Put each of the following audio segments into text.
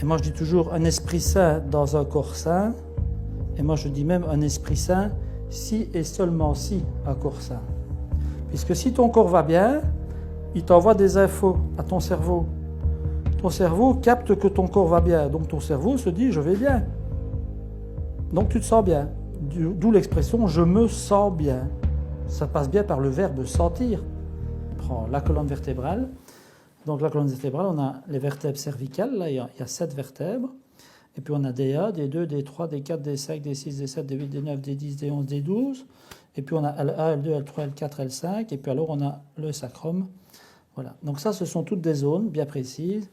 Et moi je dis toujours un esprit sain dans un corps sain. Et moi je dis même un esprit sain si et seulement si un corps sain. Puisque si ton corps va bien, il t'envoie des infos à ton cerveau. Ton cerveau capte que ton corps va bien. Donc ton cerveau se dit je vais bien. Donc tu te sens bien. D'où l'expression je me sens bien. Ça passe bien par le verbe sentir. On prend la colonne vertébrale. Donc la colonne vertébrale, on a les vertèbres cervicales, là il y a 7 vertèbres. Et puis on a D1, D2, D3, D4, D5, D6, D7, D8, D9, D10, D11, D12. Et puis on a L1, L2, L3, L4, L5. Et puis alors on a le sacrum. Voilà. Donc ça, ce sont toutes des zones bien précises.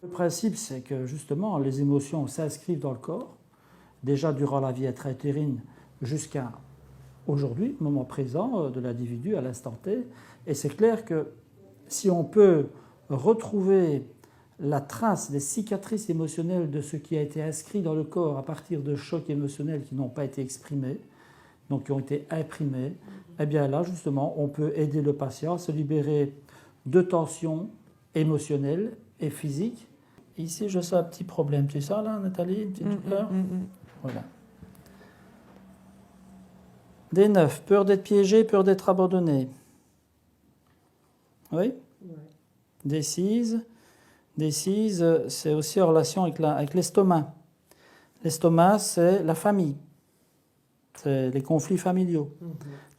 Le principe, c'est que justement, les émotions s'inscrivent dans le corps, déjà durant la vie intra-utérine jusqu'à aujourd'hui, moment présent de l'individu, à l'instant T. Et c'est clair que si on peut retrouver la trace des cicatrices émotionnelles de ce qui a été inscrit dans le corps à partir de chocs émotionnels qui n'ont pas été exprimés, donc qui ont été imprimés, eh bien là, justement, on peut aider le patient à se libérer de tensions émotionnelles et physiques. Ici, je sens un petit problème. Tu sens là, Nathalie, une petite douleur? Voilà. D9, peur d'être piégé, peur d'être abandonné. Oui? D6, c'est aussi en relation avec l'estomac. L'estomac, c'est la famille. C'est les conflits familiaux. Ça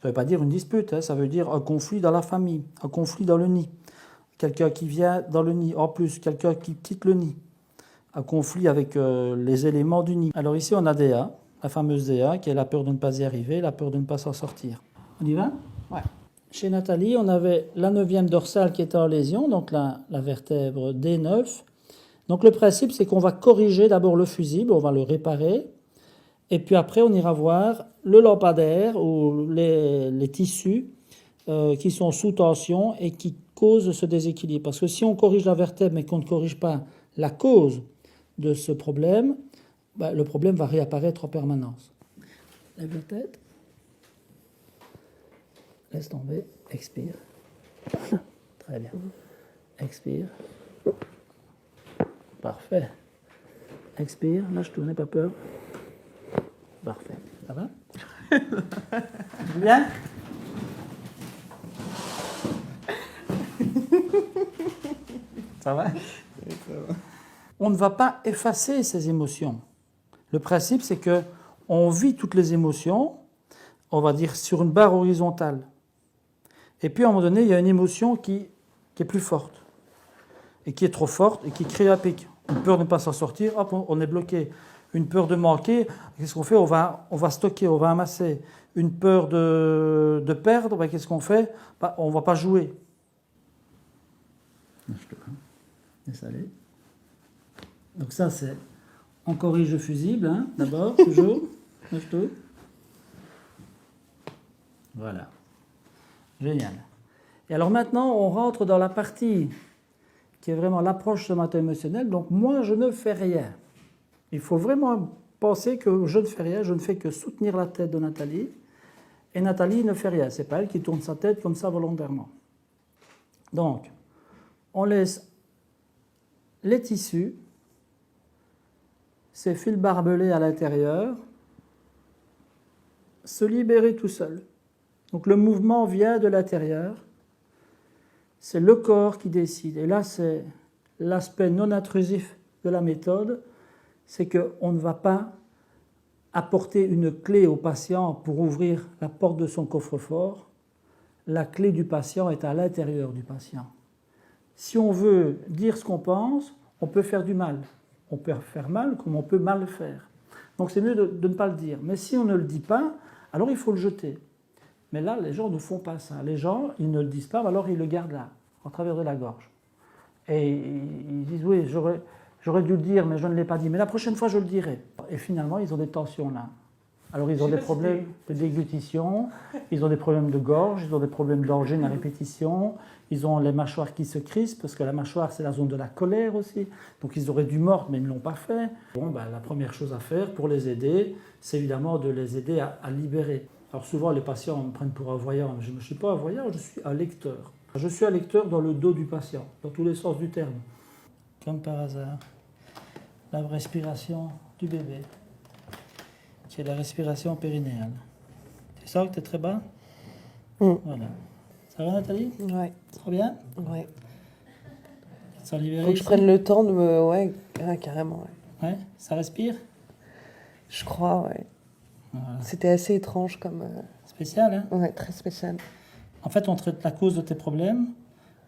ne veut pas dire une dispute, hein, ça veut dire un conflit dans la famille, un conflit dans le nid. Quelqu'un qui vient dans le nid, en plus, quelqu'un qui quitte le nid. Un conflit avec les éléments du nid. Alors ici, on a DA, la fameuse DA, qui est la peur de ne pas y arriver, la peur de ne pas s'en sortir. On y va? Ouais. Chez Nathalie, on avait la 9e dorsale qui était en lésion, donc la vertèbre D9. Donc le principe, c'est qu'on va corriger d'abord le fusible, on va le réparer, et puis après, on ira voir le lampadaire ou les tissus qui sont sous tension et qui causent ce déséquilibre. Parce que si on corrige la vertèbre mais qu'on ne corrige pas la cause de ce problème, le problème va réapparaître en permanence. Lève la tête. Laisse tomber. Expire. Très bien. Expire. Parfait. Expire. Lâche-toi, n'aie pas peur. Parfait. Ça va? Bien? Ça va? On ne va pas effacer ces émotions. Le principe, c'est que on vit toutes les émotions, on va dire sur une barre horizontale. Et puis à un moment donné, il y a une émotion qui est plus forte, et qui est trop forte, et qui crée un pic. Une peur de ne pas s'en sortir, hop, on est bloqué. Une peur de manquer, qu'est-ce qu'on fait? On va stocker, on va amasser. Une peur de perdre, qu'est-ce qu'on fait? On ne va pas jouer. Laisse aller. Donc ça, c'est... On corrige le fusible, hein, d'abord, toujours. Lâche-toi. Voilà. Génial. Et alors maintenant, on rentre dans la partie qui est vraiment l'approche somato-émotionnelle. Donc moi, je ne fais rien. Il faut vraiment penser que je ne fais rien, je ne fais que soutenir la tête de Nathalie. Et Nathalie ne fait rien. Ce n'est pas elle qui tourne sa tête comme ça volontairement. Donc, on laisse les tissus, ces fils barbelés à l'intérieur, se libérer tout seul. Donc le mouvement vient de l'intérieur. C'est le corps qui décide. Et là, c'est l'aspect non intrusif de la méthode. C'est qu'on ne va pas apporter une clé au patient pour ouvrir la porte de son coffre-fort. La clé du patient est à l'intérieur du patient. Si on veut dire ce qu'on pense, on peut faire du mal. On peut faire mal comme on peut mal faire. Donc c'est mieux de ne pas le dire. Mais si on ne le dit pas, alors il faut le jeter. Mais là, les gens ne font pas ça. Les gens, ils ne le disent pas, alors ils le gardent là, en travers de la gorge. Et ils disent, oui, j'aurais dû le dire, mais je ne l'ai pas dit. Mais la prochaine fois, je le dirai. Et finalement, ils ont des tensions là. Alors, ils ont des problèmes de déglutition, ils ont des problèmes de gorge, ils ont des problèmes d'angine à répétition, ils ont les mâchoires qui se crispent, parce que la mâchoire, c'est la zone de la colère aussi. Donc, ils auraient dû mordre, mais ils ne l'ont pas fait. Bon, la première chose à faire pour les aider, c'est évidemment de les aider à libérer. Alors, souvent, les patients me prennent pour un voyant. Je ne suis pas un voyant, je suis un lecteur. Je suis un lecteur dans le dos du patient, dans tous les sens du terme. Comme par hasard. la respiration du bébé, qui est la respiration périnéale. Tu sens que tu es très bas? Voilà. Ça va, Nathalie? Ouais. Trop bien? Ouais. Tu te sens libérée Faut que je ici? prenne le temps de me... Ouais, carrément, ouais. Ouais, ça respire? Je crois, ouais. Voilà. C'était assez étrange comme... Spécial, hein? Ouais, très spécial. En fait, on traite la cause de tes problèmes,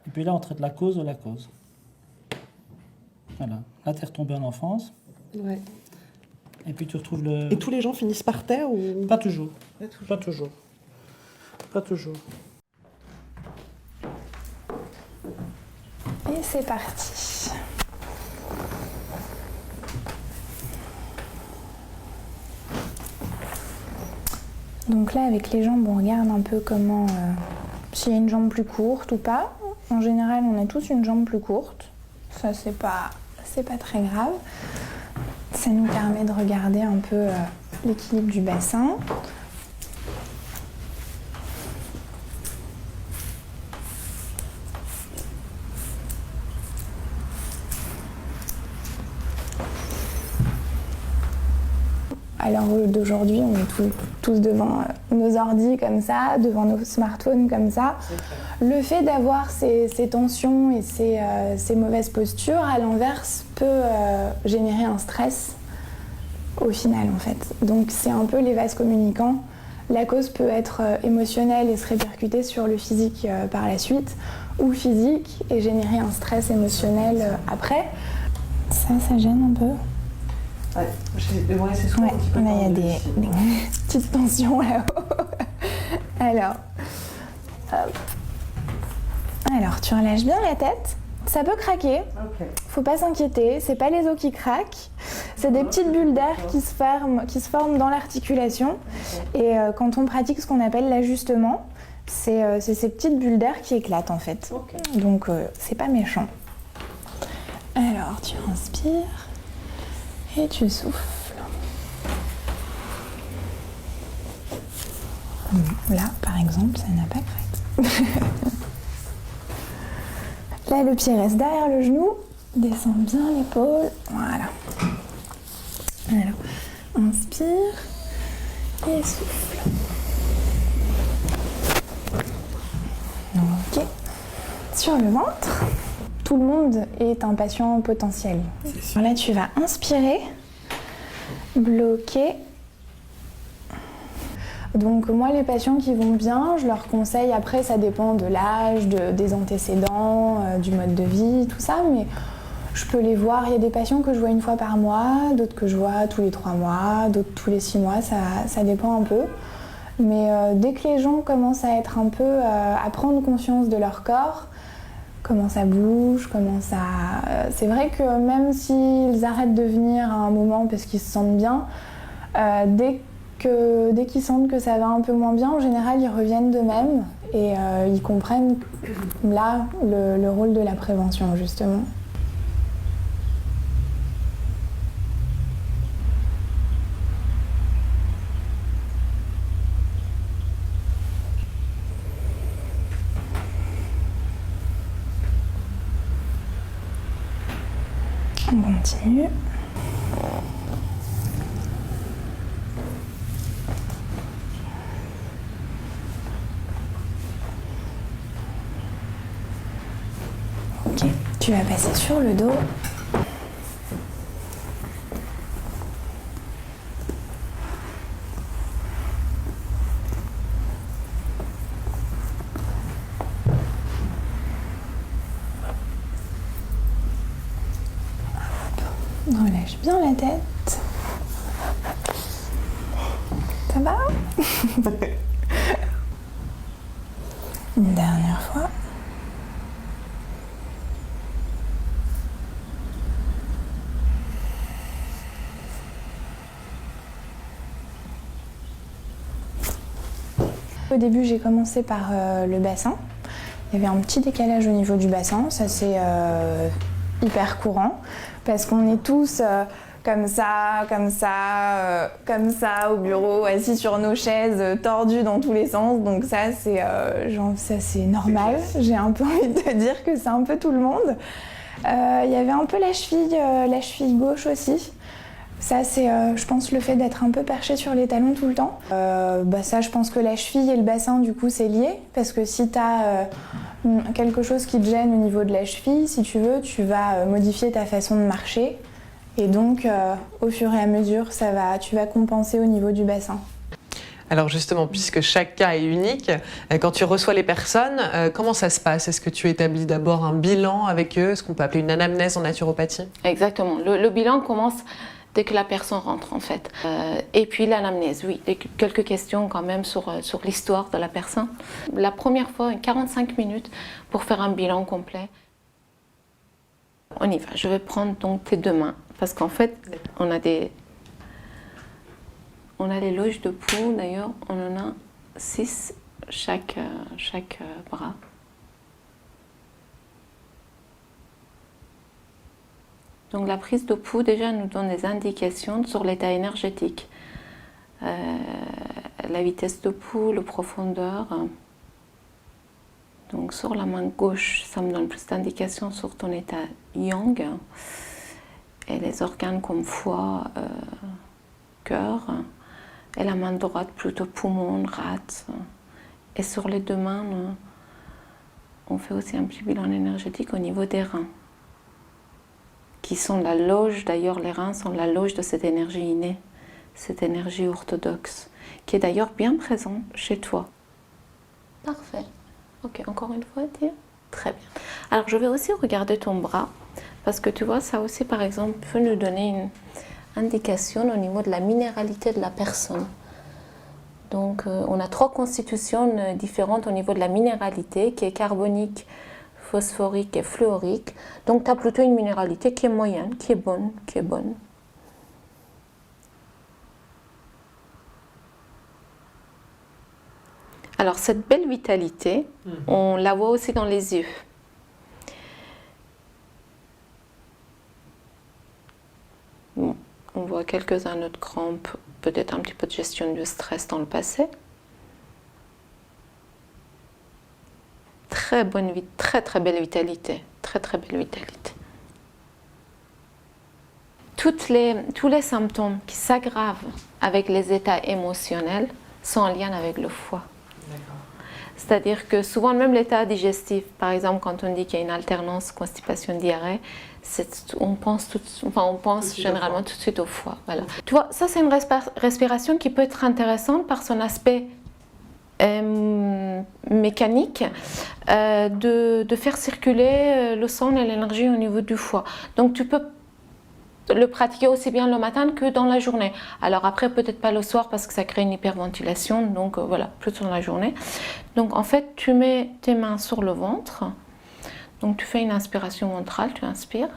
et puis là, on traite la cause de la cause. Voilà. Là, tu es retombé en enfance, Ouais. et puis tu retrouves le... Et tous les gens finissent par terre ou... Pas toujours. Pas toujours. Pas toujours. Et c'est parti. Donc là, avec les jambes, on regarde un peu comment... s'il y a une jambe plus courte ou pas. En général, on a tous une jambe plus courte. Ça, c'est pas très grave. Ça nous permet de regarder un peu l'équilibre du bassin. À l'heure d'aujourd'hui, on est tous devant nos ordis comme ça, devant nos smartphones comme ça. Le fait d'avoir ces tensions et ces mauvaises postures, à l'inverse, peut générer un stress au final en fait. Donc c'est un peu les vases communicants. La cause peut être émotionnelle et se répercuter sur le physique par la suite, ou physique et générer un stress émotionnel après. Ça gêne un peu. Ouais, c'est souvent Ouais, un petit peu là il y a tendu des ici. petites tensions là-haut. Alors, hop. Alors, tu relâches bien la tête. Ça peut craquer. Ok. Faut pas s'inquiéter. C'est pas les os qui craquent. C'est des petites bulles d'air qui se forment dans l'articulation. Et quand on pratique ce qu'on appelle l'ajustement, c'est ces petites bulles d'air qui éclatent en fait. Ok. Donc, c'est pas méchant. Alors, tu inspires. Et tu souffles. Là, par exemple, ça n'a pas craqué. Là, le pied reste derrière le genou. Descends bien l'épaule. Voilà. Alors, inspire et souffle. Ok. Sur le ventre. Tout le monde est un patient potentiel. Là, tu vas inspirer, bloquer. Donc moi, les patients qui vont bien, je leur conseille, après ça dépend de l'âge, des antécédents, du mode de vie, tout ça, mais je peux les voir. Il y a des patients que je vois une fois par mois, d'autres que je vois tous les 3 mois, d'autres tous les 6 mois, ça dépend un peu. Mais dès que les gens commencent à être un peu, à prendre conscience de leur corps, comment ça bouge, c'est vrai que même s'ils arrêtent de venir à un moment parce qu'ils se sentent bien, dès qu'ils sentent que ça va un peu moins bien, en général, ils reviennent d'eux-mêmes et ils comprennent là le rôle de la prévention, justement. On continue. Ok, tu vas passer sur le dos. Relâche bien la tête. Ça va? Une dernière fois. Au début, j'ai commencé par le bassin. Il y avait un petit décalage au niveau du bassin, ça c'est hyper courant parce qu'on est tous comme ça au bureau, assis sur nos chaises, tordus dans tous les sens. Donc ça c'est normal. J'ai un peu envie de te dire que c'est un peu tout le monde. Il y avait un peu la cheville gauche aussi. Ça, c'est, je pense, le fait d'être un peu perché sur les talons tout le temps. Ça, je pense que la cheville et le bassin, du coup, c'est lié. Parce que si tu as quelque chose qui te gêne au niveau de la cheville, si tu veux, tu vas modifier ta façon de marcher. Et donc, au fur et à mesure, tu vas compenser au niveau du bassin. Alors justement, puisque chaque cas est unique, quand tu reçois les personnes, comment ça se passe? Est-ce que tu établis d'abord un bilan avec eux, ce qu'on peut appeler une anamnèse en naturopathie? Exactement. Le bilan commence dès que la personne rentre en fait. Et puis l'anamnèse, oui, et quelques questions quand même sur l'histoire de la personne. La première fois, 45 minutes pour faire un bilan complet. On y va. Je vais prendre donc tes deux mains parce qu'en fait, on a les loges de pouls, d'ailleurs, on en a 6 chaque bras. Donc la prise de pouls déjà nous donne des indications sur l'état énergétique. La vitesse de pouls, la profondeur. Donc sur la main gauche, ça me donne plus d'indications sur ton état yang. Et les organes comme foie, cœur. Et la main droite plutôt poumon, rate. Et sur les deux mains, on fait aussi un petit bilan énergétique au niveau des reins. Qui sont la loge, d'ailleurs les reins sont la loge de cette énergie innée, cette énergie orthodoxe, qui est d'ailleurs bien présente chez toi. Parfait. Ok, encore une fois, Thierry. Très bien. Alors je vais aussi regarder ton bras, parce que tu vois, ça aussi par exemple peut nous donner une indication au niveau de la minéralité de la personne. Donc on a 3 constitutions différentes au niveau de la minéralité, qui est carbonique, phosphorique et fluorique. Donc tu as plutôt une minéralité qui est moyenne, qui est bonne. Alors cette belle vitalité, on la voit aussi dans les yeux. Bon, on voit quelques-uns de crampes, peut-être un petit peu de gestion du stress dans le passé. Très bonne vie, très belle vitalité, très belle vitalité. Tous les symptômes qui s'aggravent avec les états émotionnels sont en lien avec le foie. C'est-à-dire que souvent même l'état digestif, par exemple quand on dit qu'il y a une alternance constipation-diarrhée, on pense généralement tout de suite au foie. Voilà. Tu vois, ça c'est une respiration qui peut être intéressante par son aspect mécanique, de faire circuler le sang et l'énergie au niveau du foie. Donc tu peux le pratiquer aussi bien le matin que dans la journée. Alors après, peut-être pas le soir parce que ça crée une hyperventilation, donc voilà, plutôt dans la journée. Donc en fait, tu mets tes mains sur le ventre, donc tu fais une inspiration ventrale, tu inspires.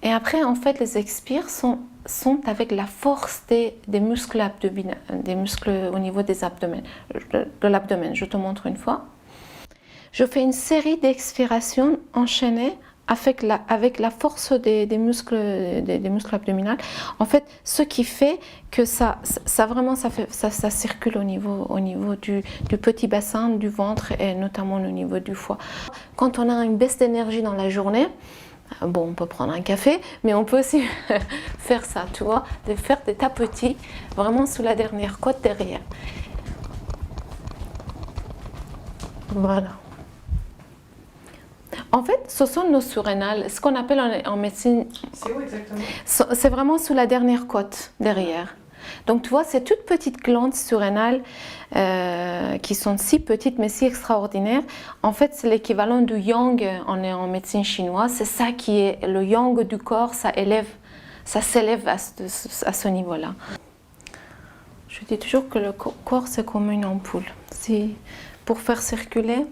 Et après, en fait, les expires sont avec la force des muscles abdominaux, des muscles au niveau des abdomens, de l'abdomen. Je te montre une fois. Je fais une série d'expirations enchaînées avec la force des muscles abdominaux. En fait, ce qui fait que ça circule au niveau du petit bassin, du ventre et notamment au niveau du foie. Quand on a une baisse d'énergie dans la journée, bon, on peut prendre un café, mais on peut aussi faire ça, tu vois, de faire des tapotis vraiment sous la dernière côte derrière. Voilà. En fait, ce sont nos surrénales, ce qu'on appelle en médecine. C'est où exactement? C'est vraiment sous la dernière côte, derrière. Donc tu vois, ces toutes petites glandes surrénales qui sont si petites mais si extraordinaires, en fait c'est l'équivalent du yang en médecine chinoise. C'est ça qui est le yang du corps, ça s'élève à ce niveau-là. Je dis toujours que le corps c'est comme une ampoule. Pour faire circuler,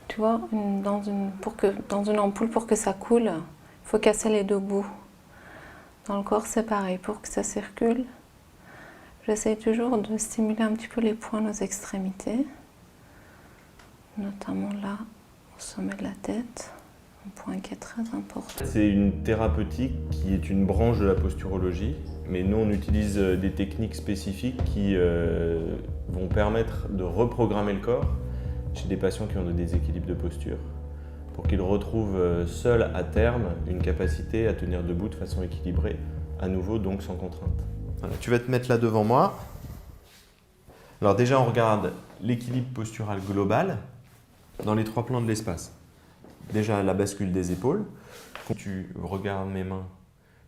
tu vois, dans une ampoule, pour que ça coule, il faut casser les deux bouts. Dans le corps, c'est pareil. Pour que ça circule, j'essaie toujours de stimuler un petit peu les points aux extrémités, notamment là, au sommet de la tête, un point qui est très important. C'est une thérapeutique qui est une branche de la posturologie, mais nous on utilise des techniques spécifiques qui vont permettre de reprogrammer le corps chez des patients qui ont des déséquilibres de posture. pour qu'il retrouve seul à terme une capacité à tenir debout de façon équilibrée, à nouveau donc sans contrainte. Voilà, tu vas te mettre là devant moi. Alors déjà on regarde l'équilibre postural global dans les 3 plans de l'espace. Déjà la bascule des épaules. Quand tu regardes mes mains,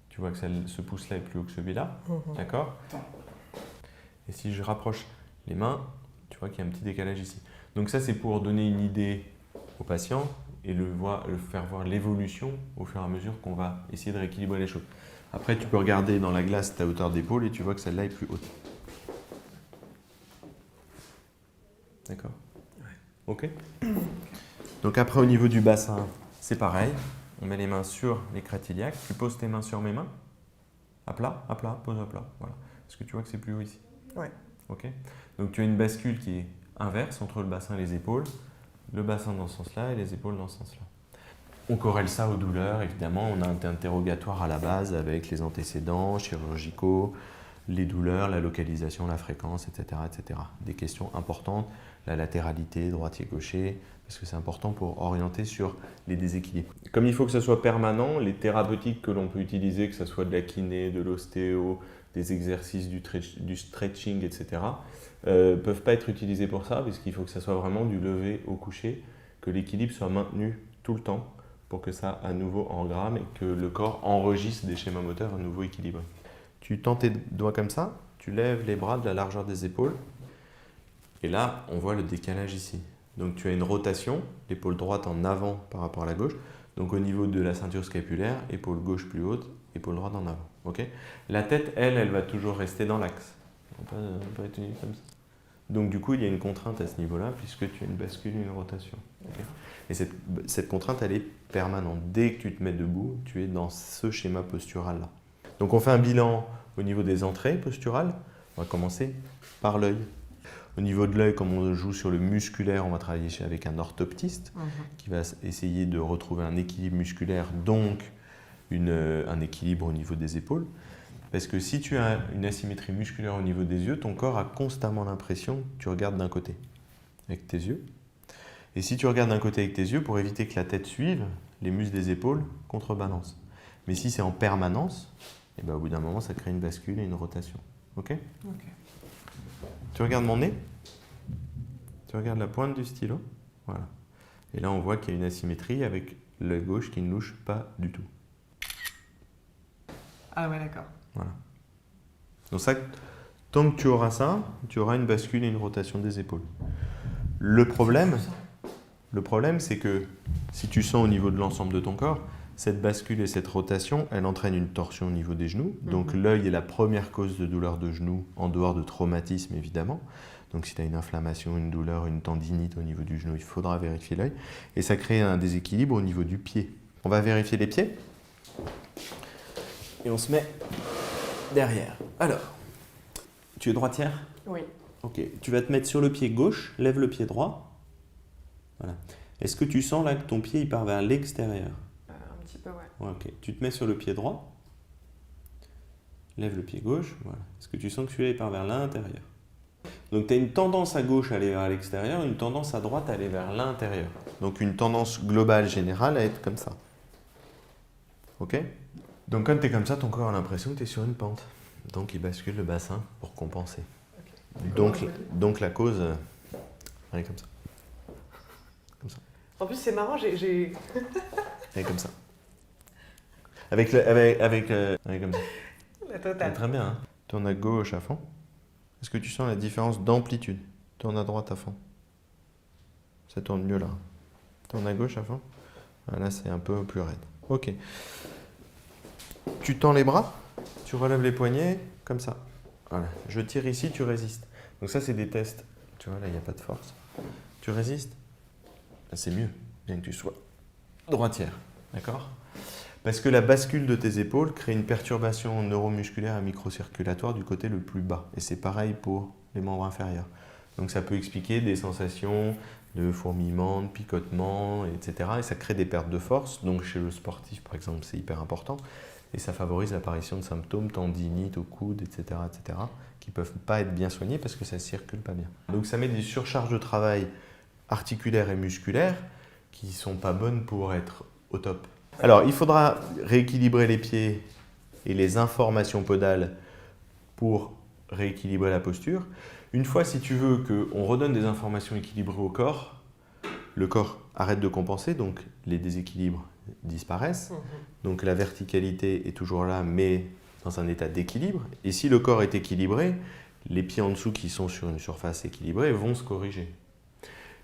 tu vois que ce pouce-là est plus haut que celui-là. D'accord? Et si je rapproche les mains, tu vois qu'il y a un petit décalage ici. Donc ça c'est pour donner une idée au patient et le faire voir l'évolution au fur et à mesure qu'on va essayer de rééquilibrer les choses. Après tu peux regarder dans la glace ta hauteur d'épaule et tu vois que celle-là est plus haute. D'accord? Ok. Donc après au niveau du bassin, c'est pareil. On met les mains sur les crêtes iliaques. Tu poses tes mains sur mes mains. À plat, pose à plat. Voilà. Est-ce que tu vois que c'est plus haut ici? Ouais. Ok. Donc tu as une bascule qui est inverse entre le bassin et les épaules. Le bassin dans ce sens-là et les épaules dans ce sens-là. On corrèle ça aux douleurs, évidemment. On a un interrogatoire à la base avec les antécédents chirurgicaux, les douleurs, la localisation, la fréquence, etc., etc. Des questions importantes, la latéralité, droitier-gaucher, parce que c'est important pour orienter sur les déséquilibres. Comme il faut que ça soit permanent, les thérapeutiques que l'on peut utiliser, que ce soit de la kiné, de l'ostéo, des exercices du stretching, etc., peuvent pas être utilisés pour ça, puisqu'il faut que ça soit vraiment du lever au coucher, que l'équilibre soit maintenu tout le temps, pour que ça à nouveau engramme et que le corps enregistre des schémas moteurs à nouveau équilibrés. Tu tends tes doigts comme ça, tu lèves les bras de la largeur des épaules, et là, on voit le décalage ici. Donc tu as une rotation, l'épaule droite en avant par rapport à la gauche, donc au niveau de la ceinture scapulaire, épaule gauche plus haute, épaule droite en avant. Okay, la tête, elle va toujours rester dans l'axe. On peut être comme ça. Donc du coup, il y a une contrainte à ce niveau-là, puisque tu as une bascule et une rotation. Okay, et cette contrainte, elle est permanente. Dès que tu te mets debout, tu es dans ce schéma postural-là. Donc on fait un bilan au niveau des entrées posturales. On va commencer par l'œil. Au niveau de l'œil, comme on joue sur le musculaire, on va travailler avec un orthoptiste qui va essayer de retrouver un équilibre musculaire, donc un équilibre au niveau des épaules. Parce que si tu as une asymétrie musculaire au niveau des yeux, ton corps a constamment l'impression que tu regardes d'un côté avec tes yeux. Et si tu regardes d'un côté avec tes yeux, pour éviter que la tête suive, les muscles des épaules contrebalancent. Mais si c'est en permanence, et ben au bout d'un moment, ça crée une bascule et une rotation. Ok? Tu regardes mon nez? Tu regardes la pointe du stylo? Voilà. Et là, on voit qu'il y a une asymétrie avec l'œil gauche qui ne louche pas du tout. Ah ouais, d'accord. Voilà. Donc ça, tant que tu auras ça, tu auras une bascule et une rotation des épaules. Le problème, c'est que si tu sens au niveau de l'ensemble de ton corps, cette bascule et cette rotation, elle entraîne une torsion au niveau des genoux. Donc l'œil est la première cause de douleur de genou, en dehors de traumatisme évidemment. Donc si tu as une inflammation, une douleur, une tendinite au niveau du genou, il faudra vérifier l'œil. Et ça crée un déséquilibre au niveau du pied. On va vérifier les pieds. Et on se met derrière. Alors, tu es droitière? Oui. Ok, tu vas te mettre sur le pied gauche, lève le pied droit. Voilà. Est-ce que tu sens là que ton pied il part vers l'extérieur? Un petit peu, ouais. Ouais, ok, tu te mets sur le pied droit, lève le pied gauche, voilà. Est-ce que tu sens que celui-là il part vers l'intérieur? Donc tu as une tendance à gauche à aller vers l'extérieur, une tendance à droite à aller vers l'intérieur. Donc une tendance globale générale à être comme ça. Ok? Donc quand tu es comme ça, ton corps a l'impression que tu es sur une pente. Donc il bascule le bassin pour compenser. Okay. Donc la cause, elle est comme ça. Comme ça. En plus, c'est marrant, j'ai... Elle est comme ça. Avec comme ça. La totale. Très bien. Hein. Tourne à gauche à fond. Est-ce que tu sens la différence d'amplitude? Tourne à droite à fond. Ça tourne mieux là. Tourne à gauche à fond. Là, c'est un peu plus raide. Ok. Tu tends les bras, tu relèves les poignets, comme ça. Voilà. Je tire ici, tu résistes. Donc ça, c'est des tests. Tu vois, là, il n'y a pas de force. Tu résistes. C'est mieux, bien que tu sois droitière. D'accord? Parce que la bascule de tes épaules crée une perturbation neuromusculaire et microcirculatoire du côté le plus bas. Et c'est pareil pour les membres inférieurs. Donc ça peut expliquer des sensations de fourmillement, de picotement, etc. Et ça crée des pertes de force. Donc chez le sportif, par exemple, c'est hyper important. Et ça favorise l'apparition de symptômes, tendinite au coude, etc., qui ne peuvent pas être bien soignés parce que ça ne circule pas bien. Donc ça met des surcharges de travail articulaires et musculaires qui ne sont pas bonnes pour être au top. Alors, il faudra rééquilibrer les pieds et les informations podales pour rééquilibrer la posture. Une fois, si tu veux, qu'on redonne des informations équilibrées au corps, le corps arrête de compenser, donc les déséquilibres disparaissent. Donc la verticalité est toujours là, mais dans un état d'équilibre. Et si le corps est équilibré, les pieds en dessous qui sont sur une surface équilibrée vont se corriger.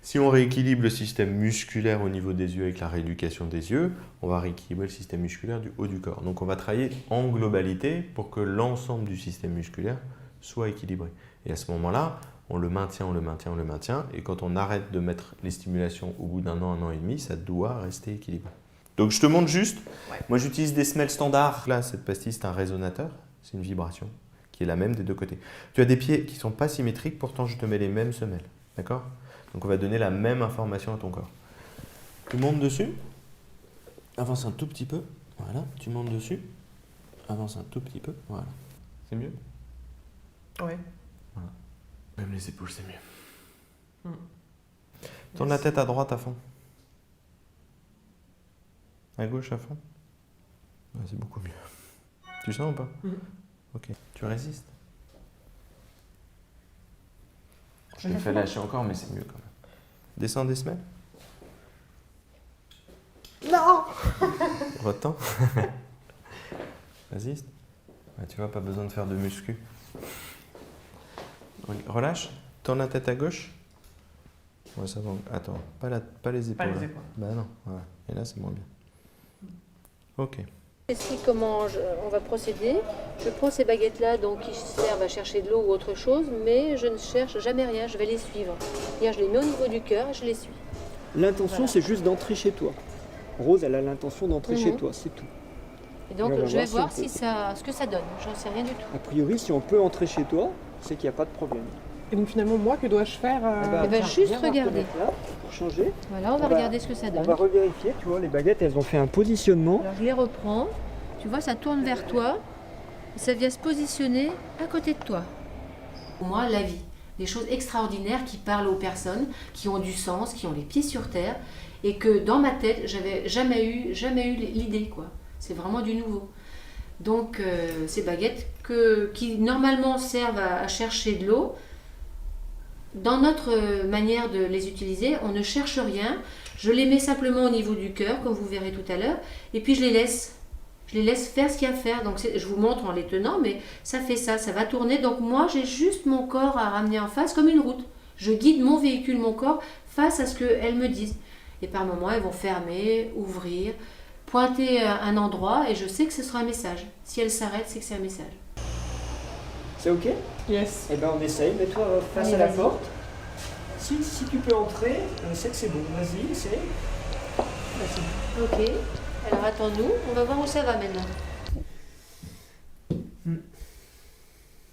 Si on rééquilibre le système musculaire au niveau des yeux avec la rééducation des yeux, on va rééquilibrer le système musculaire du haut du corps. Donc on va travailler en globalité pour que l'ensemble du système musculaire soit équilibré. Et à ce moment-là, on le maintient, on le maintient, on le maintient. Et quand on arrête de mettre les stimulations au bout d'un an et demi, ça doit rester équilibré. Donc je te montre juste. Ouais. Moi j'utilise des semelles standards. Là, cette pastille, c'est un résonateur. C'est une vibration qui est la même des deux côtés. Tu as des pieds qui ne sont pas symétriques, pourtant je te mets les mêmes semelles. D'accord ? Donc on va donner la même information à ton corps. Tu montes dessus. Avance un tout petit peu. Voilà. Tu montes dessus. Avance un tout petit peu. Voilà. C'est mieux ? Ouais. Même les épaules, c'est mieux. Mm. Tourne la tête à droite à fond. À gauche à fond. Ouais, c'est beaucoup mieux. Tu sens ou pas ? Ok. Tu résistes. Je te fais lâcher encore, mais c'est mieux quand même. Descends des semelles. Non. Retends. Résiste. Ouais, tu vois, pas besoin de faire de muscu. Relâche. Tourne la tête à gauche. Ouais, ça va. Attends, pas les épaules. Pas les là. épaules. Bah non, voilà. Et là, c'est moins bien. Ok. Ici, comment on va procéder. Je prends ces baguettes-là, donc qui servent à chercher de l'eau ou autre chose, mais je ne cherche jamais rien, je vais les suivre. C'est-à-dire, je les mets au niveau du cœur et je les suis. L'intention, c'est juste d'entrer chez toi. Rose, elle a l'intention d'entrer chez toi, c'est tout. Et donc, Et on va je vais voir voir si on si ce que ça donne. J'en sais rien du tout. A priori, si on peut entrer chez toi, c'est qu'il n'y a pas de problème. Et donc finalement, moi, que dois-je faire Eh ben, juste viens voir regarder. te mettre là, pour changer. Voilà, on va regarder ce que ça On donne. va revérifier, tu vois, les baguettes, elles ont fait un positionnement. Alors, je les reprends. Tu vois, ça tourne vers toi. Et ça vient se positionner à côté de toi. Pour moi, la vie. Des choses extraordinaires qui parlent aux personnes, qui ont du sens, qui ont les pieds sur terre, et que dans ma tête, j'avais jamais eu l'idée, quoi. C'est vraiment du nouveau. Donc, ces baguettes qui normalement servent à chercher de l'eau, dans notre manière de les utiliser, on ne cherche rien. Je les mets simplement au niveau du cœur, comme vous verrez tout à l'heure, et puis je les laisse. Je les laisse faire ce qu'il y a à faire. Donc je vous montre en les tenant, mais ça fait ça va tourner. Donc moi, j'ai juste mon corps à ramener en face comme une route. Je guide mon véhicule, mon corps, face à ce qu'elles me disent. Et par moments, elles vont fermer, ouvrir, pointer un endroit, et je sais que ce sera un message. Si elles s'arrêtent, c'est que c'est un message. C'est ok? Yes. Eh ben on essaye, mets-toi face Allez, à la vas-y. porte. Si tu peux entrer, on sait que c'est bon. Vas-y, essaye. Vas-y. Ok. Alors attends-nous. On va voir où ça va maintenant.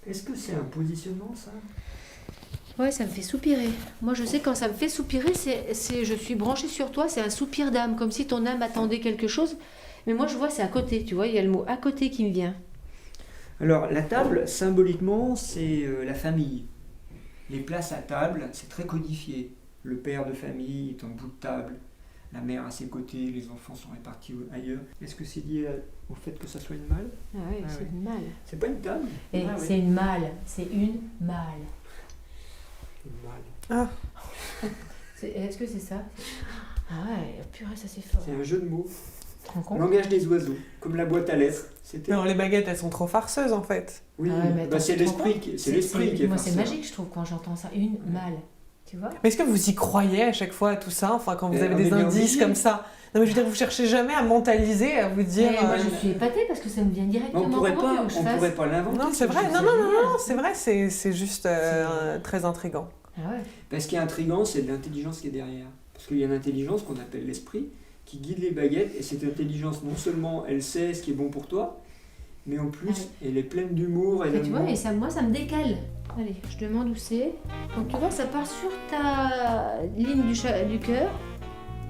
Est-ce que c'est un positionnement, ça? Ouais, ça me fait soupirer. Moi, je sais quand ça me fait soupirer, je suis branchée sur toi, c'est un soupir d'âme, comme si ton âme attendait quelque chose. Mais moi, je vois, c'est à côté, tu vois, il y a le mot à côté qui me vient. Alors, la table, symboliquement, c'est la famille. Les places à table, c'est très codifié. Le père de famille est en bout de table, la mère à ses côtés, les enfants sont répartis ailleurs. Est-ce que c'est lié au fait que ça soit une malle? Ah oui, Ah c'est ouais. une malle. C'est pas une table? Et Ah ouais. c'est une malle, c'est une malle. Une malle. Est-ce que c'est ça? Ah ouais, purée, ça c'est fort. C'est un jeu de mots. Tu te rends compte? Langage des oiseaux, comme la boîte à lettres. C'était... Non, les baguettes, elles sont trop farceuses en fait. Oui, Ah ouais, mais bah, attends, c'est tu te rends l'esprit compte? qui est Moi, c'est farceur. magique, je trouve, quand j'entends ça. Une malle. Tu vois? Mais est-ce que vous y croyez à chaque fois à tout ça? Enfin, quand vous Mais avez on des est bien indices obligé. comme ça. Non, mais je veux dire, vous cherchez jamais à mentaliser, à vous dire. Mais moi, je suis épatée parce que ça me vient Mais directement. on pourrait Comment pas, tu veux que je on pourrait fasse? pas l'inventer. Non, c'est vrai. juste Non, ça. non, non, non, c'est vrai, c'est juste très intriguant. Ah ouais. Ben, ce qui est intriguant, c'est de l'intelligence qui est derrière. Parce qu'il y a une intelligence qu'on appelle l'esprit, qui guide les baguettes, et cette intelligence, non seulement elle sait ce qui est bon pour toi, mais en plus, elle est pleine d'humour. Et tu vois, et ça, moi, ça me décale. Allez, je demande où c'est. Donc tu vois, ça part sur ta ligne du cœur.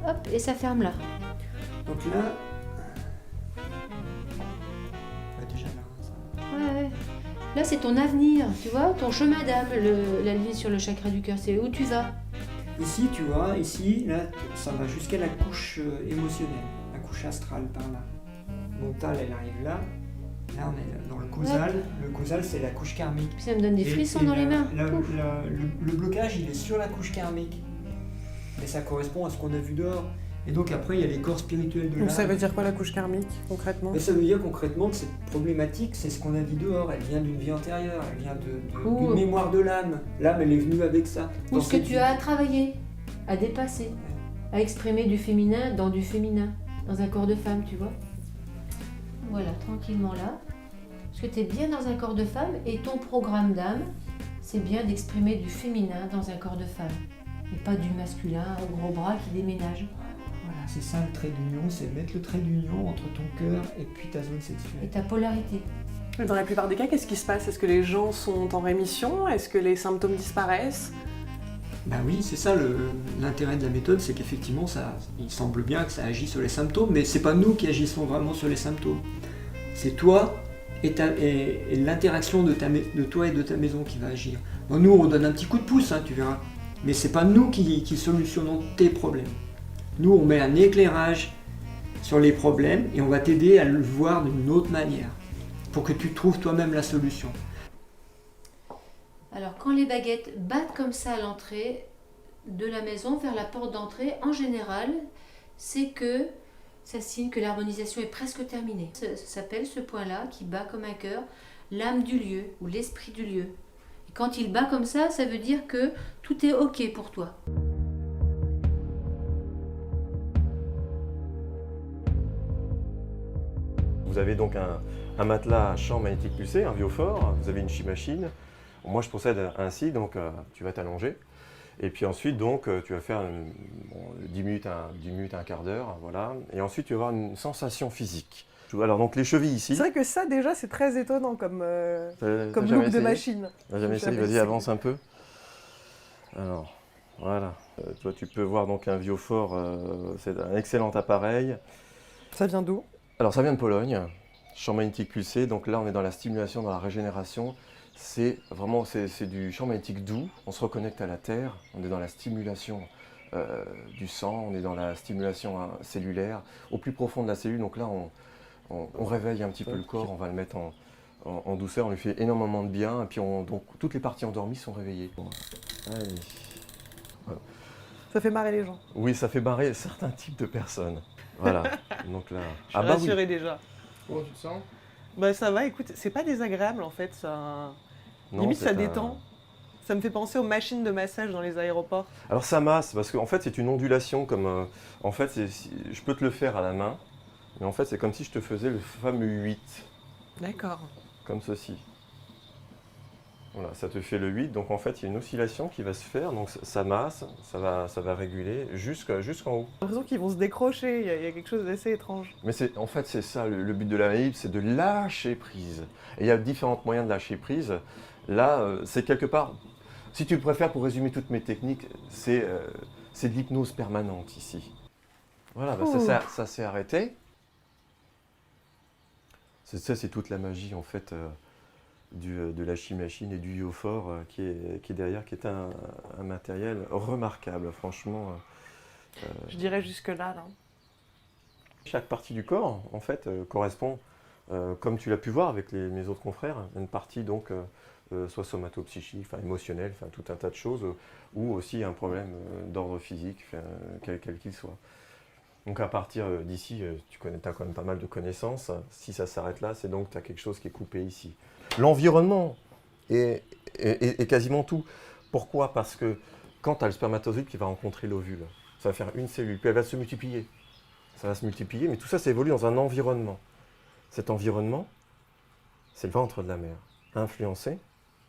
Hop, et ça ferme là. Donc là... Ah, déjà là, ça... Ouais, ouais. Là, c'est ton avenir, tu vois, ton chemin d'âme, la ligne sur le chakra du cœur, c'est où tu vas. Ici, tu vois, ici, là, ça va jusqu'à la couche émotionnelle, la couche astrale par là. Mentale, elle arrive là. Là, on est dans le causal. Le causal, c'est la couche karmique. Puis ça me donne des frissons dans les mains. Le blocage, il est sur la couche karmique. Mais ça correspond à ce qu'on a vu dehors. Et donc après, il y a les corps spirituels de l'âme. Donc ça veut dire quoi la couche karmique, concrètement? Mais ça veut dire concrètement que cette problématique, c'est ce qu'on a vu dehors. Elle vient d'une vie antérieure, elle vient d'une mémoire de l'âme. L'âme, elle est venue avec ça. Ou ce que tu as à travailler, à dépasser, à exprimer du féminin, dans un corps de femme, tu vois. Voilà, tranquillement là. Parce que tu es bien dans un corps de femme et ton programme d'âme, c'est bien d'exprimer du féminin dans un corps de femme. Et pas du masculin au gros bras qui déménage. Voilà, c'est ça le trait d'union, c'est mettre le trait d'union entre ton cœur et puis ta zone sexuelle. Et ta polarité. Dans la plupart des cas, qu'est-ce qui se passe? Est-ce que les gens sont en rémission? Est-ce que les symptômes disparaissent? Ben oui, c'est ça l'intérêt de la méthode, c'est qu'effectivement, il semble bien que ça agit sur les symptômes, mais c'est pas nous qui agissons vraiment sur les symptômes. C'est toi et l'interaction de toi et de ta maison qui va agir. Bon, nous, on donne un petit coup de pouce, hein, tu verras, mais c'est pas nous qui solutionnons tes problèmes. Nous, on met un éclairage sur les problèmes et on va t'aider à le voir d'une autre manière, pour que tu trouves toi-même la solution. Alors quand les baguettes battent comme ça à l'entrée de la maison vers la porte d'entrée, en général, c'est que ça signe que l'harmonisation est presque terminée. Ça s'appelle ce point-là qui bat comme un cœur, l'âme du lieu ou l'esprit du lieu. Et quand il bat comme ça veut dire que tout est OK pour toi. Vous avez donc un matelas à champ magnétique pulsé, un Viofort, vous avez une Chi-Machine. Moi, je procède ainsi, donc tu vas t'allonger. Et puis ensuite, donc, tu vas faire 10 minutes, un quart d'heure, voilà. Et ensuite, tu vas avoir une sensation physique. Alors, donc, les chevilles ici. C'est vrai que ça, déjà, c'est très étonnant comme look essayé de machine. T'as jamais essayé? Vas-y, avance un peu. Alors, voilà. Toi, tu peux voir donc un Viofort, c'est un excellent appareil. Ça vient d'où? Alors, ça vient de Pologne, champ magnétique pulsé. Donc là, on est dans la stimulation, dans la régénération. C'est vraiment du champ magnétique doux, on se reconnecte à la Terre, on est dans la stimulation du sang, on est dans la stimulation cellulaire, au plus profond de la cellule, donc là on réveille un petit peu le corps, on va le mettre en douceur, on lui fait énormément de bien, et puis donc toutes les parties endormies sont réveillées. Bon. Allez. Voilà. Ça fait marrer les gens. Oui, ça fait marrer certains types de personnes. Voilà, donc là... Je suis rassurée oui. Déjà. Comment tu te sens? Bah ça va, écoute, c'est pas désagréable en fait, ça... Non, limite ça détend. Ça me fait penser aux machines de massage dans les aéroports. Alors ça masse, parce qu'en fait c'est une ondulation comme... en fait, je peux te le faire à la main, mais en fait c'est comme si je te faisais le fameux 8. D'accord. Comme ceci. Voilà, ça te fait le 8, donc en fait il y a une oscillation qui va se faire, donc ça masse, ça va réguler jusqu'en haut. J'ai l'impression qu'ils vont se décrocher, il y a quelque chose d'assez étrange. Mais en fait c'est ça, le but de la manip, c'est de lâcher prise. Et il y a différents moyens de lâcher prise. Là, c'est quelque part, si tu le préfères pour résumer toutes mes techniques, c'est de l'hypnose permanente ici. Voilà, bah, ça s'est arrêté. C'est toute la magie en fait de la Chi-Machine et du Viofort qui est derrière, qui est un matériel remarquable, franchement. Je dirais jusque-là. Là. Chaque partie du corps, en fait, correspond, comme tu l'as pu voir avec mes autres confrères, une partie donc soit somatopsychique, émotionnelle, tout un tas de choses, ou aussi un problème d'ordre physique, quel qu'il soit. Donc à partir d'ici, tu as quand même pas mal de connaissances. Si ça s'arrête là, c'est donc que tu as quelque chose qui est coupé ici. L'environnement est quasiment tout. Pourquoi? Parce que quand tu as le spermatozoïde qui va rencontrer l'ovule, ça va faire une cellule, puis elle va se multiplier. Ça va se multiplier, mais tout ça, ça évolue dans un environnement. Cet environnement, c'est le ventre de la mère, influencé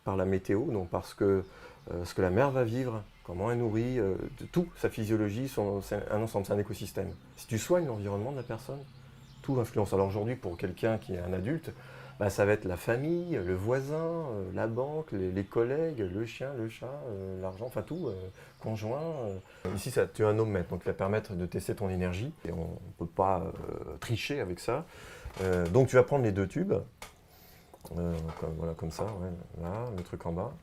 par la météo, donc parce que ce que la mère va vivre, comment elle nourrit, tout, sa physiologie, c'est un ensemble, c'est un écosystème. Si tu soignes l'environnement de la personne, tout influence. Alors aujourd'hui, pour quelqu'un qui est un adulte, ça va être la famille, le voisin, la banque, les collègues, le chien, le chat, l'argent, tout, conjoint. Ici, tu as un ohmmètre, donc qui va permettre de tester ton énergie. Et on ne peut pas tricher avec ça. Donc tu vas prendre les deux tubes, comme ça, ouais, là, le truc en bas.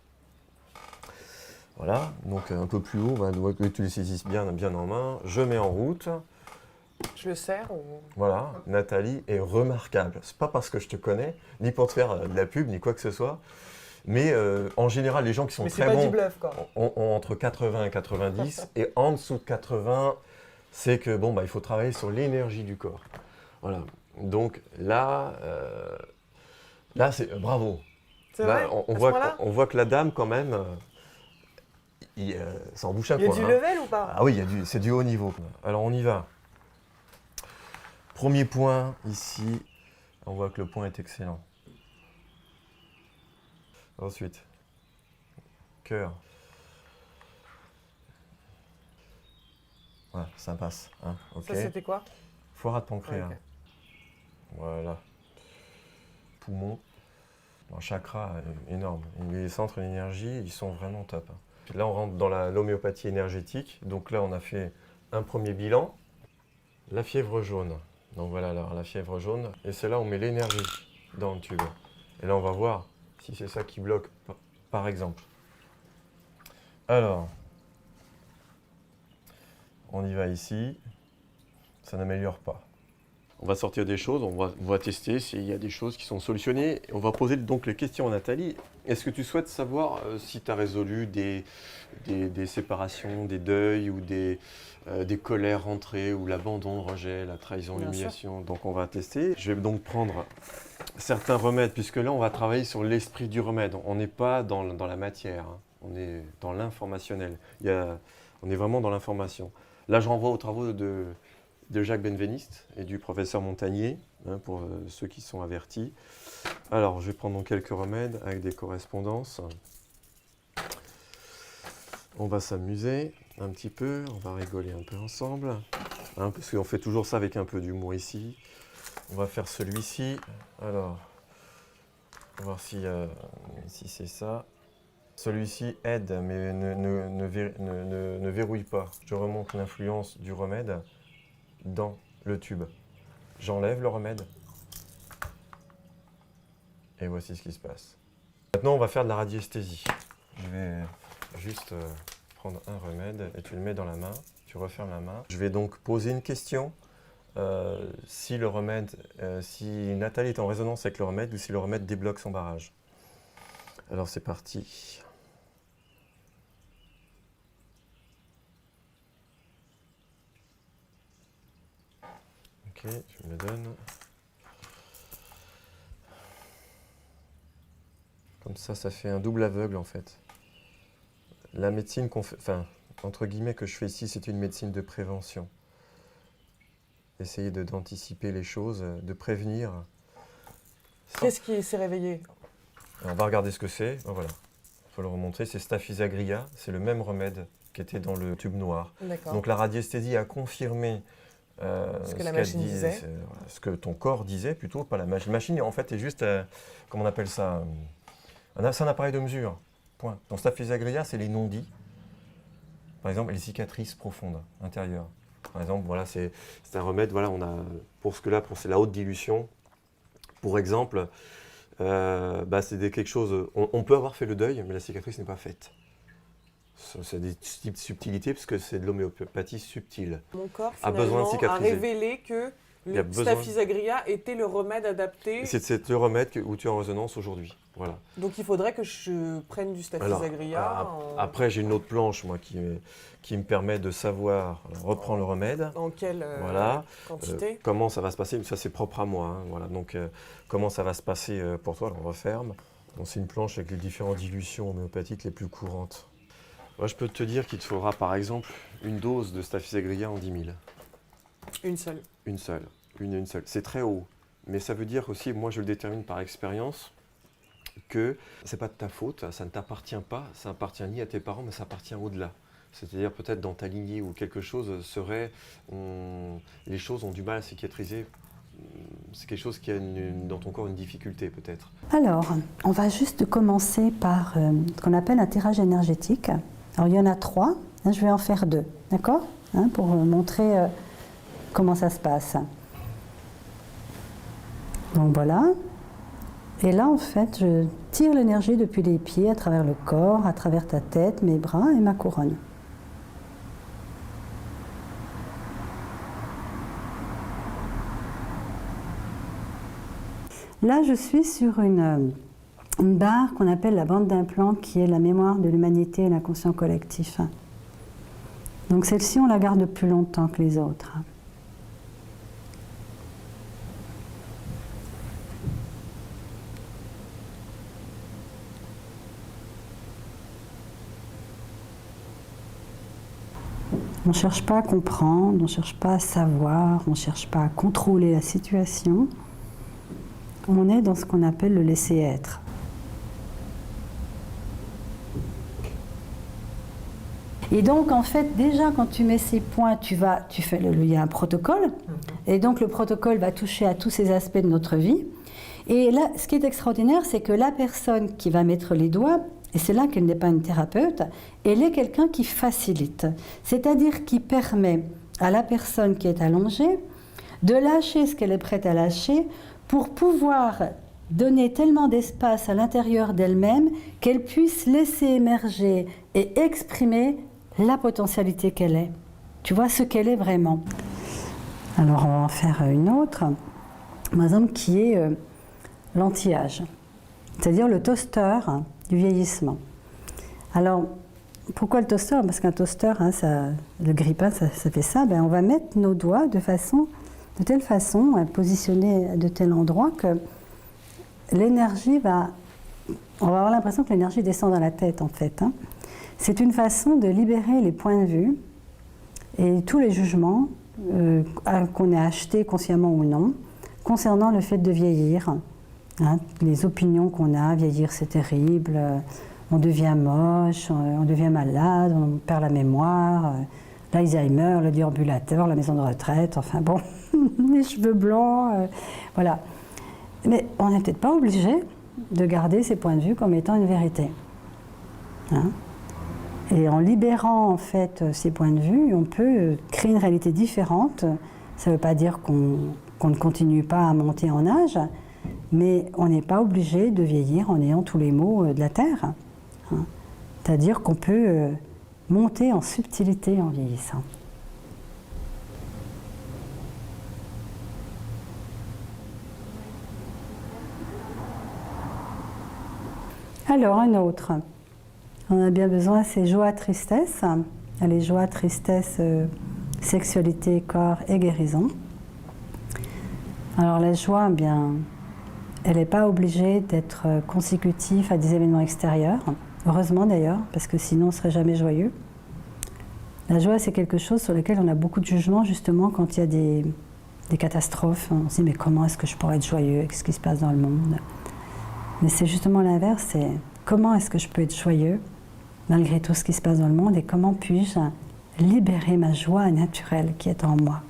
Voilà, donc un peu plus haut, on va que tu les saisisses bien en main. Je mets en route. Je le serre ou... Voilà, Nathalie est remarquable. C'est pas parce que je te connais, ni pour te faire de la pub, ni quoi que ce soit. Mais en général, les gens qui sont Mais très c'est pas bons du bluff, quoi. ont entre 80 et 90. Et en dessous de 80, c'est que bon, bah, il faut travailler sur l'énergie du corps. Voilà. Donc là, c'est bravo. C'est Là, vrai, on voit que la dame, quand même, ça en bouche un Il y a coin. du hein. level ou pas? Ah oui, c'est du haut niveau. Alors on y va. Premier point ici, on voit que le point est excellent. Ensuite, cœur. Voilà, ça passe. Hein, ok. Ça, c'était quoi? Foie de pancréas. Ok. Voilà. Poumon. Un chakra énorme. Les centres d'énergie, ils sont vraiment top. Là, on rentre dans l'homéopathie énergétique. Donc là, on a fait un premier bilan. La fièvre jaune. Donc voilà, alors la fièvre jaune. Et c'est là où on met l'énergie dans le tube. Et là, on va voir si c'est ça qui bloque, par exemple. Alors, on y va ici. Ça n'améliore pas. On va sortir des choses, on va tester s'il y a des choses qui sont solutionnées. On va poser donc les questions à Nathalie. Est-ce que tu souhaites savoir si tu as résolu des séparations, des deuils ou des colères rentrées ou l'abandon, le rejet, la trahison, l'humiliation? Donc on va tester. Je vais donc prendre certains remèdes, puisque là on va travailler sur l'esprit du remède. On n'est pas dans la matière, hein. On est dans l'informationnel. On est vraiment dans l'information. Là je renvoie aux travaux de Jacques Benveniste et du professeur Montagnier, hein, pour ceux qui sont avertis. Alors, je vais prendre donc quelques remèdes avec des correspondances. On va s'amuser un petit peu, on va rigoler un peu ensemble, hein, parce qu'on fait toujours ça avec un peu d'humour ici. On va faire celui-ci. Alors, on va voir si c'est ça. Celui-ci aide, mais ne verrouille pas. Je remonte l'influence du remède dans le tube. J'enlève le remède. Et voici ce qui se passe. Maintenant, on va faire de la radiesthésie. Je vais juste prendre un remède et tu le mets dans la main. Tu refermes la main. Je vais donc poser une question. Si le remède, si Nathalie est en résonance avec le remède ou si le remède débloque son barrage. Alors c'est parti. Ok, tu me le donnes. Comme ça fait un double aveugle en fait. La médecine qu'on fait, enfin, entre guillemets que je fais ici, c'est une médecine de prévention. Essayer d'anticiper les choses, de prévenir. Qu'est-ce qui s'est réveillé? Alors, on va regarder ce que c'est. Ben voilà, il faut le remontrer. C'est Staphysa gria. C'est le même remède qui était dans le tube noir. Donc la radiesthésie a confirmé ce que la machine disait. Ce que ton corps disait plutôt, pas la machine. La machine en fait est juste, comment on appelle ça, c'est un appareil de mesure. Point. Donc Staphysa gria, c'est les non-dits. Par exemple, les cicatrices profondes intérieures. Par exemple, voilà, c'est un remède. Voilà, on a pour c'est la haute dilution. Pour exemple, c'est quelque chose. On peut avoir fait le deuil, mais la cicatrice n'est pas faite. C'est des petites subtilités parce que c'est de l'homéopathie subtile. Mon corps a besoin de cicatriser. A révélé que le Staphysa gria était le remède adapté. C'est le remède où tu es en résonance aujourd'hui. Voilà. Donc il faudrait que je prenne du Staphysa gria. Après, j'ai une autre planche moi qui me permet de savoir reprendre le remède. En quelle quantité comment ça va se passer. Ça c'est propre à moi. Hein, voilà. Donc comment ça va se passer pour toi? Alors, on referme. C'est une planche avec les différentes dilutions homéopathiques les plus courantes. Moi, je peux te dire qu'il te faudra par exemple une dose de Staphysa gria en 10 000. Une seule. Une seule. Une seule. C'est très haut. Mais ça veut dire aussi, moi je le détermine par expérience, que c'est pas de ta faute, ça ne t'appartient pas, ça appartient ni à tes parents, mais ça appartient au-delà. C'est-à-dire peut-être dans ta lignée ou quelque chose serait, les choses ont du mal à cicatriser. C'est quelque chose qui a dans ton corps une difficulté peut-être. Alors, on va juste commencer par ce qu'on appelle un tirage énergétique. Alors il y en a 3, hein, je vais en faire 2, d'accord, hein, pour montrer comment ça se passe. Donc voilà. Et là, en fait, je tire l'énergie depuis les pieds, à travers le corps, à travers ta tête, mes bras et ma couronne. Là, je suis sur une barre qu'on appelle la bande d'implants, qui est la mémoire de l'humanité et l'inconscient collectif. Donc celle-ci, on la garde plus longtemps que les autres. On ne cherche pas à comprendre, on ne cherche pas à savoir, on ne cherche pas à contrôler la situation. On est dans ce qu'on appelle le laisser-être. Et donc, en fait, déjà, quand tu mets ces points, il y a un protocole. Et donc, le protocole va toucher à tous ces aspects de notre vie. Et là, ce qui est extraordinaire, c'est que la personne qui va mettre les doigts, et c'est là qu'elle n'est pas une thérapeute, elle est quelqu'un qui facilite. C'est-à-dire qui permet à la personne qui est allongée de lâcher ce qu'elle est prête à lâcher pour pouvoir donner tellement d'espace à l'intérieur d'elle-même qu'elle puisse laisser émerger et exprimer la potentialité qu'elle est. Tu vois, ce qu'elle est vraiment. Alors, on va en faire une autre, par exemple, qui est l'anti-âge, c'est-à-dire le toaster du vieillissement. Alors, pourquoi le toaster? Parce qu'un toaster, le grille-pain, ça fait ça. On va mettre nos doigts de telle façon, positionnés de tel endroit que l'énergie on va avoir l'impression que l'énergie descend dans la tête, en fait. C'est une façon de libérer les points de vue et tous les jugements qu'on a achetés consciemment ou non concernant le fait de vieillir. Les opinions qu'on a, vieillir c'est terrible, on devient moche, on devient malade, on perd la mémoire, l'Alzheimer, le déambulateur, la maison de retraite, enfin bon, les cheveux blancs, voilà. Mais on n'est peut-être pas obligé de garder ces points de vue comme étant une vérité. Et en libérant en fait ces points de vue, on peut créer une réalité différente. Ça ne veut pas dire qu'on ne continue pas à monter en âge, mais on n'est pas obligé de vieillir en ayant tous les maux de la Terre. C'est-à-dire qu'on peut monter en subtilité en vieillissant. Alors, un autre. On a bien besoin, c'est joie-tristesse. Les joie, tristesse, sexualité, corps et guérison. Alors, la joie, elle n'est pas obligée d'être consécutive à des événements extérieurs. Heureusement d'ailleurs, parce que sinon on ne serait jamais joyeux. La joie, c'est quelque chose sur lequel on a beaucoup de jugements, justement, quand il y a des catastrophes. On se dit, mais comment est-ce que je pourrais être joyeux avec ce qui se passe dans le monde? Mais c'est justement l'inverse, c'est comment est-ce que je peux être joyeux malgré tout ce qui se passe dans le monde et comment puis-je libérer ma joie naturelle qui est en moi.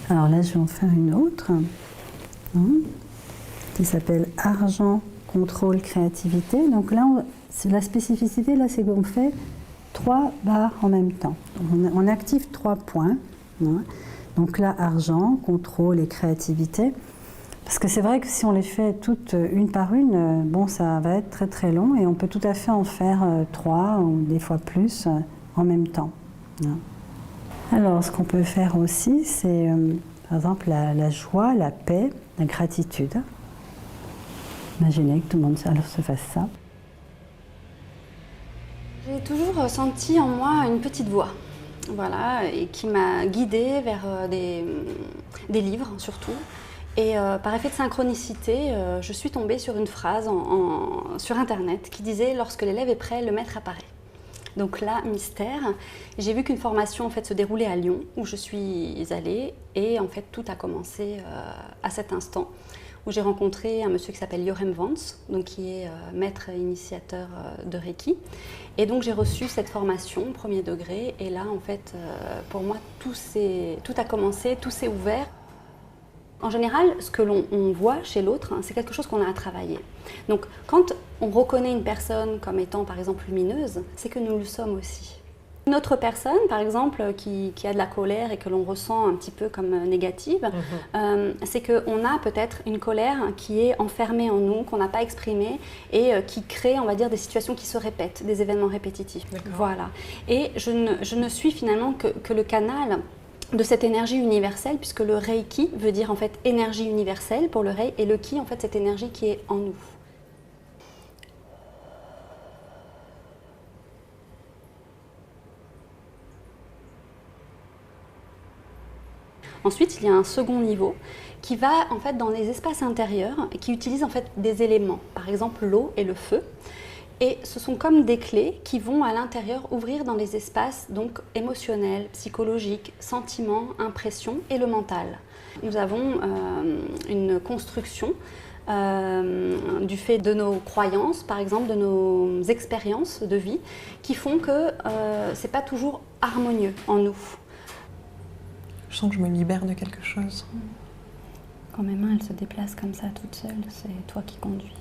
Alors là, je vais en faire une autre qui s'appelle argent, contrôle, créativité. Donc là, la spécificité, là, c'est qu'on fait 3 barres en même temps. On active 3 points. Donc là, argent, contrôle et créativité. Parce que c'est vrai que si on les fait toutes une par une, ça va être très très long et on peut tout à fait en faire 3 ou des fois plus en même temps. Alors, ce qu'on peut faire aussi, c'est par exemple la joie, la paix, la gratitude. Imaginez que tout le monde se fasse ça. J'ai toujours senti en moi une petite voix, voilà, et qui m'a guidée vers des livres surtout. Et par effet de synchronicité, je suis tombée sur une phrase sur Internet qui disait « Lorsque l'élève est prêt, le maître apparaît ». Donc là, mystère, j'ai vu qu'une formation en fait, se déroulait à Lyon, où je suis allée, et en fait tout a commencé à cet instant, où j'ai rencontré un monsieur qui s'appelle Jorem Vance, donc qui est maître et initiateur de Reiki. Et donc j'ai reçu cette formation, premier degré, et là en fait, pour moi, tout a commencé, tout s'est ouvert. En général, ce que l'on voit chez l'autre, c'est quelque chose qu'on a à travailler. Donc, quand on reconnaît une personne comme étant, par exemple, lumineuse, c'est que nous le sommes aussi. Une autre personne, par exemple, qui a de la colère et que l'on ressent un petit peu comme négative, c'est qu'on a peut-être une colère qui est enfermée en nous, qu'on n'a pas exprimée et qui crée, on va dire, des situations qui se répètent, des événements répétitifs. Voilà. Et je ne suis finalement que le canal de cette énergie universelle, puisque le Reiki veut dire en fait énergie universelle pour le Rei, et le Ki, en fait, cette énergie qui est en nous. Ensuite, il y a un second niveau qui va en fait dans les espaces intérieurs et qui utilise en fait des éléments, par exemple l'eau et le feu. Et ce sont comme des clés qui vont à l'intérieur ouvrir dans les espaces donc émotionnels, psychologiques, sentiments, impressions et le mental. Nous avons une construction du fait de nos croyances, par exemple de nos expériences de vie, qui font que c'est pas toujours harmonieux en nous. Je sens que je me libère de quelque chose. Quand mes mains elles se déplacent comme ça toutes seules, c'est toi qui conduis.